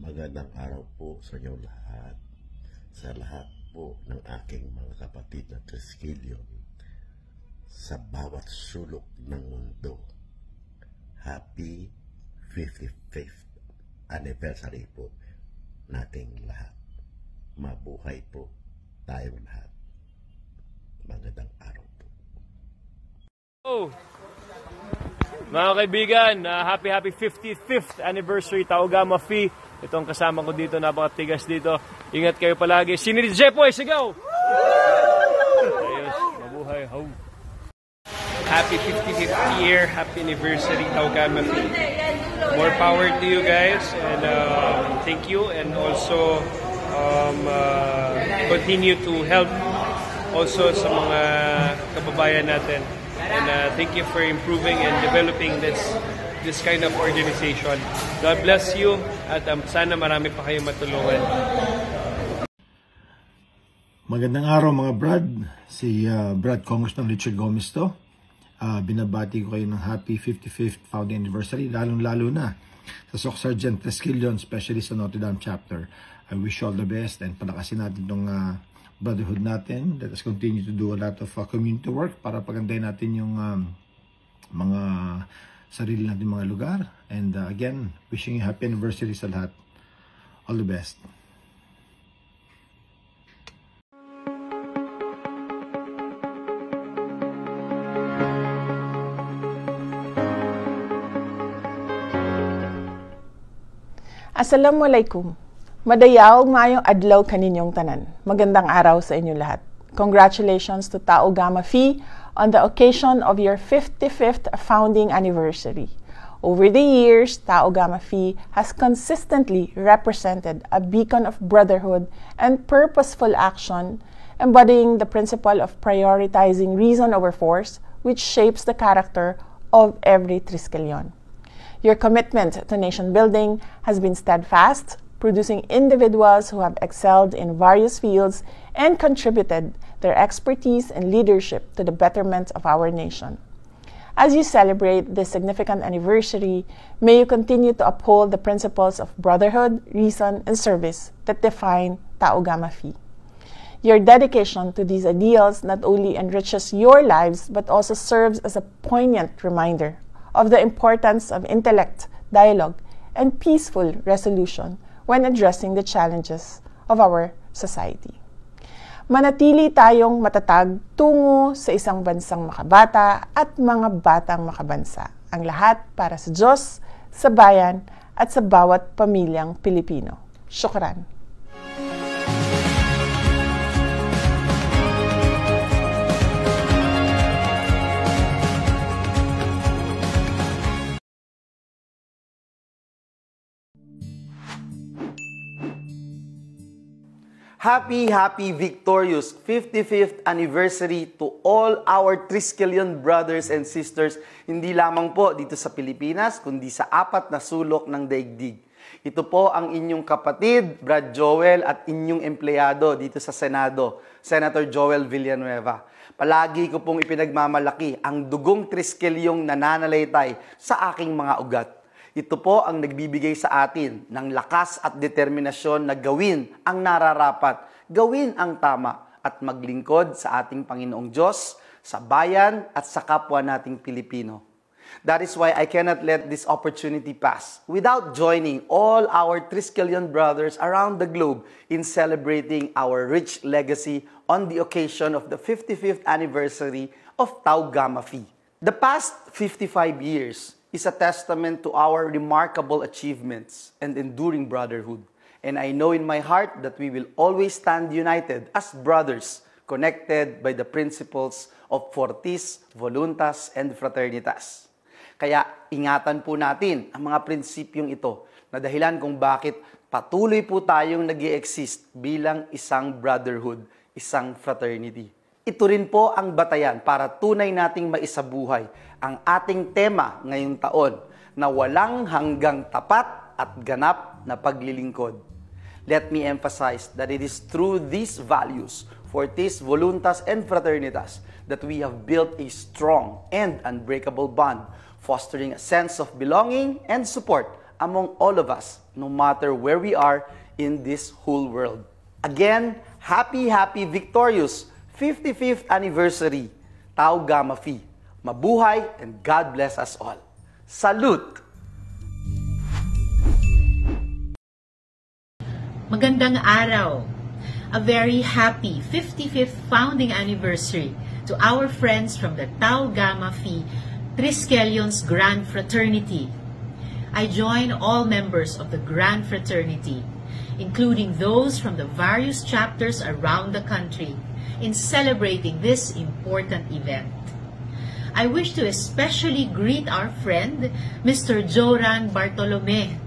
Magandang araw po sa inyo lahat. Sa lahat po ng aking mga kapatid na Triskelion sa bawat sulok ng mundo. Happy 55th anniversary po nating lahat. Mabuhay po tayong lahat. Magandang araw po. Oh, mga kaibigan, happy 55th anniversary Tau Gamma Phi. Itong kasama ko dito, napakatigas dito. Ingat kayo palagi. Sinilid Jepoy, sigaw! Ayos, mabuhay. Ho. Happy 55th year, happy anniversary Tau Gamma Phi. More power to you guys, and thank you, and also continue to help also sa mga kababayan natin. And thank you for improving and developing this kind of organization. God bless you, at sana marami pa kayong matulungan. Magandang araw mga Brad. Si Brad Congressman Richard Gomez to. Binabati ko kayo ng happy 55th founding anniversary, lalong-lalo na sa Soc Sergeant Triskelion, especially sa Notre Dame chapter. I wish you all the best, and palakasin natin itong brotherhood natin. Let us continue to do a lot of community work para pagandahin natin yung mga sarili natin mga lugar. And again, wishing you happy anniversary sa lahat. All the best. Assalamualaikum. Madayaw mayong adlaw kaninyong tanan. Magandang araw sa inyo lahat. Congratulations to Tau Gamma Phi on the occasion of your 55th founding anniversary. Over the years, Tau Gamma Phi has consistently represented a beacon of brotherhood and purposeful action, embodying the principle of prioritizing reason over force, which shapes the character of every Triskelion. Your commitment to nation building has been steadfast, producing individuals who have excelled in various fields and contributed their expertise and leadership to the betterment of our nation. As you celebrate this significant anniversary, may you continue to uphold the principles of brotherhood, reason, and service that define Tau Gamma Phi. Your dedication to these ideals not only enriches your lives, but also serves as a poignant reminder of the importance of intellect, dialogue, and peaceful resolution when addressing the challenges of our society. Manatili tayong matatag tungo sa isang bansang makabata at mga batang makabansa. Ang lahat para sa Diyos, sa bayan, at sa bawat pamilyang Pilipino. Syukran. Happy victorious 55th anniversary to all our Triskelion brothers and sisters, hindi lamang po dito sa Pilipinas, kundi sa 4 na sulok ng daigdig. Ito po ang inyong kapatid, Brad Joel, at inyong empleyado dito sa Senado, Senator Joel Villanueva. Palagi ko pong ipinagmamalaki ang dugong Triskeliong nananalaytay sa aking mga ugat. Ito po ang nagbibigay sa atin ng lakas at determinasyon na gawin ang nararapat, gawin ang tama, at maglingkod sa ating Panginoong Diyos, sa bayan at sa kapwa nating Pilipino. That is why I cannot let this opportunity pass without joining all our Triskelion brothers around the globe in celebrating our rich legacy on the occasion of the 55th anniversary of Tau Gamma Phi. The past 55 years is a testament to our remarkable achievements and enduring brotherhood. And I know in my heart that we will always stand united as brothers, connected by the principles of Fortis, Voluntas, and Fraternitas. Kaya ingatan po natin ang mga prinsipyong ito na dahilan kung bakit patuloy po tayong nag-i-exist bilang isang brotherhood, isang fraternity. Ito rin po ang batayan para tunay nating maisabuhay ang ating tema ngayong taon na walang hanggang tapat at ganap na paglilingkod. Let me emphasize that it is through these values, Fortis, Voluntas, and Fraternitas, that we have built a strong and unbreakable bond, fostering a sense of belonging and support among all of us, no matter where we are in this whole world. Again, happy, victorious 55th anniversary, Tau Gamma Phi. Mabuhay and God bless us all. Salute! Magandang araw! A very happy 55th founding anniversary to our friends from the Tau Gamma Phi Triskelions Grand Fraternity. I join all members of the Grand Fraternity, including those from the various chapters around the country, in celebrating this important event. I wish to especially greet our friend, Mr. Joran Bartolome.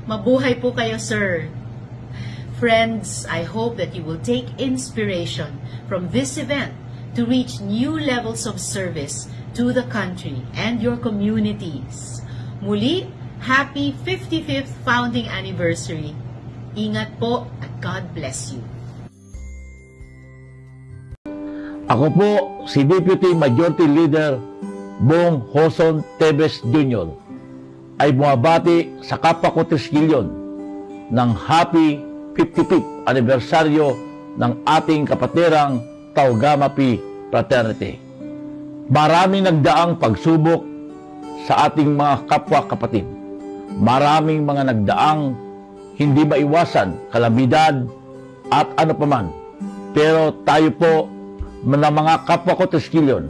Mabuhay po kayo, sir. Friends, I hope that you will take inspiration from this event to reach new levels of service to the country and your communities. Muli, happy 55th founding anniversary. Ingat po at God bless you. Ako po si Deputy Majority Leader Bong Hoson Tevez Jr. ay bumabati sa kapwa ko Triskelion ng happy 55th anibersaryo ng ating kapatirang Tau Gamma Phi Fraternity. Maraming nagdaang pagsubok sa ating mga kapwa-kapatid. Maraming mga nagdaang hindi maiwasan kalamidad at ano paman. Pero tayo po na mga kapwa ko Triskelion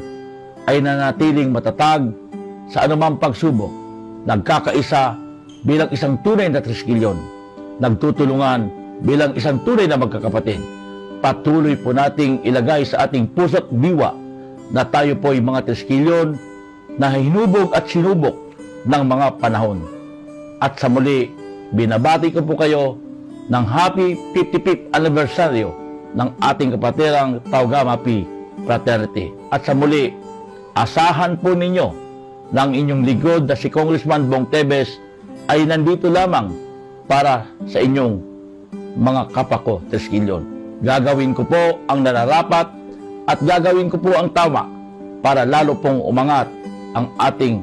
ay nanatiling matatag sa anumang pagsubok, nagkakaisa bilang isang tunay na Triskelion, nagtutulungan bilang isang tunay na magkakapatid. Patuloy po nating ilagay sa ating puso't diwa na tayo po ay mga Triskelion na hinubog at sinubok ng mga panahon. At sa muli, binabati ko po kayo ng happy 55th anniversaryo ng ating kapatirang Tau Gamma Phi Fraternity. At sa muli, asahan po ninyo ng inyong lingkod na si Congressman Bong Tevez ay nandito lamang para sa inyong mga kapwa ko Triskelion. Gagawin ko po ang nararapat at gagawin ko po ang tama para lalo pong umangat ang ating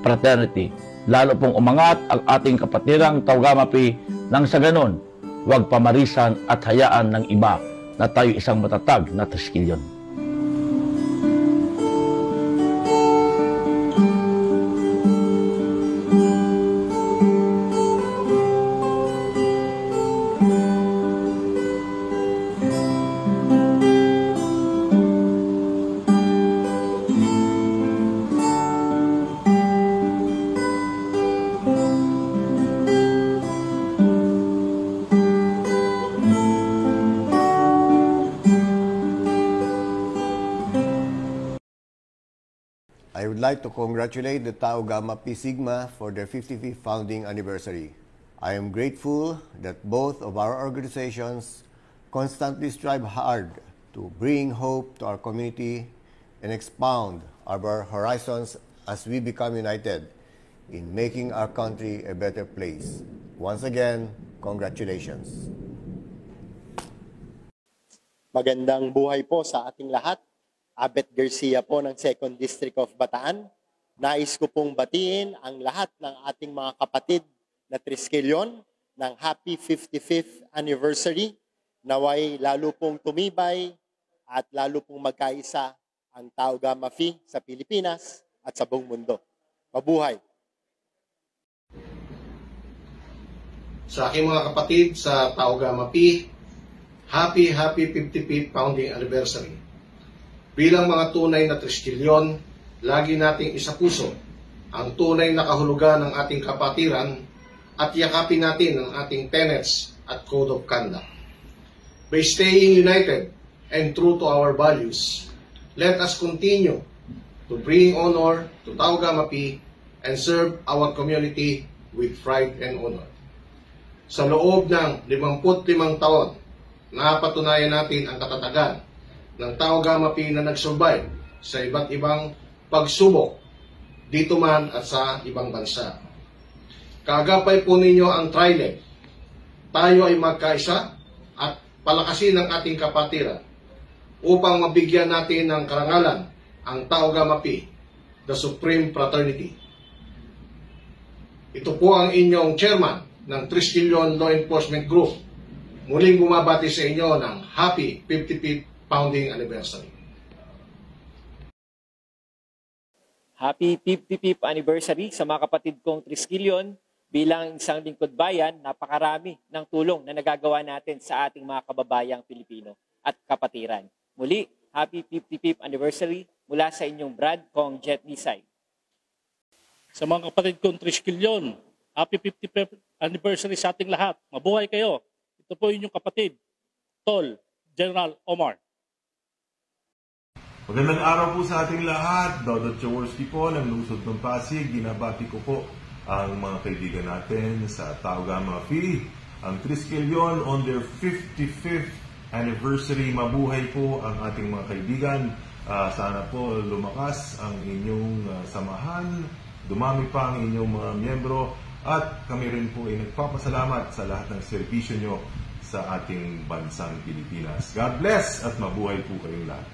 fraternity, lalo pong umangat ang ating kapatirang Tau Gamma Phi, nang sa ganon, huwag pamarisan at hayaan ng iba na tayo isang matatag na Triskelion. I would like to congratulate the Tau Gamma Phi Sigma for their 55th founding anniversary. I am grateful that both of our organizations constantly strive hard to bring hope to our community and expound our horizons as we become united in making our country a better place. Once again, congratulations. Magandang buhay po sa ating lahat. Abet Garcia po ng 2nd District of Bataan. Nais ko pong batiin ang lahat ng ating mga kapatid na Triskelion ng happy 55th anniversary. Naway lalo pong tumibay at lalo pong magkaisa ang Tau Gamma Phi sa Pilipinas at sa buong mundo. Mabuhay! Sa aking mga kapatid sa Tau Gamma Phi, happy 55th founding anniversary. Bilang mga tunay na Triskelion, lagi nating isapuso ang tunay na kahulugan ng ating kapatiran at yakapin natin ang ating tenets at code of conduct. By staying united and true to our values, let us continue to bring honor to Tau Gamma Phi and serve our community with pride and honor. Sa loob ng 55 taon, napatunayan natin ang katatagan ng Tau Gamma Phi na nag-survive sa iba't ibang pagsubok dito man at sa ibang bansa. Kaagapay po ninyo ang TriLeg. Tayo ay magkaisa at palakasin ang ating kapatiran upang mabigyan natin ng karangalan ang Tau Gamma Phi, the Supreme Fraternity. Ito po ang inyong chairman ng Triskelion Law Enforcement Group. Muling bumabati sa inyo ng Happy 55th Founding Anniversary. Happy 55th anniversary sa mga kapatid kong Triskelion. Bilang isang lingkod bayan, napakarami ng tulong na nagagawa natin sa ating mga kababayang Pilipino at kapatiran. Muli, Happy 55th anniversary mula sa inyong Brad Kong Jet Nisay. Sa mga kapatid kong Triskelion, Happy 55th anniversary sa ating lahat. Mabuhay kayo. Ito po inyong kapatid, Tol General Omar. Magandang araw po sa ating lahat. Dodot Jaworski po ng lungsod ng Pasig. Ginabati ko po ang mga kaibigan natin sa Tau Gamma Phi, ang Triskelion on their 55th anniversary. Mabuhay po ang ating mga kaibigan. Sana po lumakas ang inyong samahan, dumami pa ang inyong mga miyembro, at kami rin po ay nagpapasalamat sa lahat ng serbisyo nyo sa ating bansang Pilipinas. God bless at mabuhay po kayong lahat.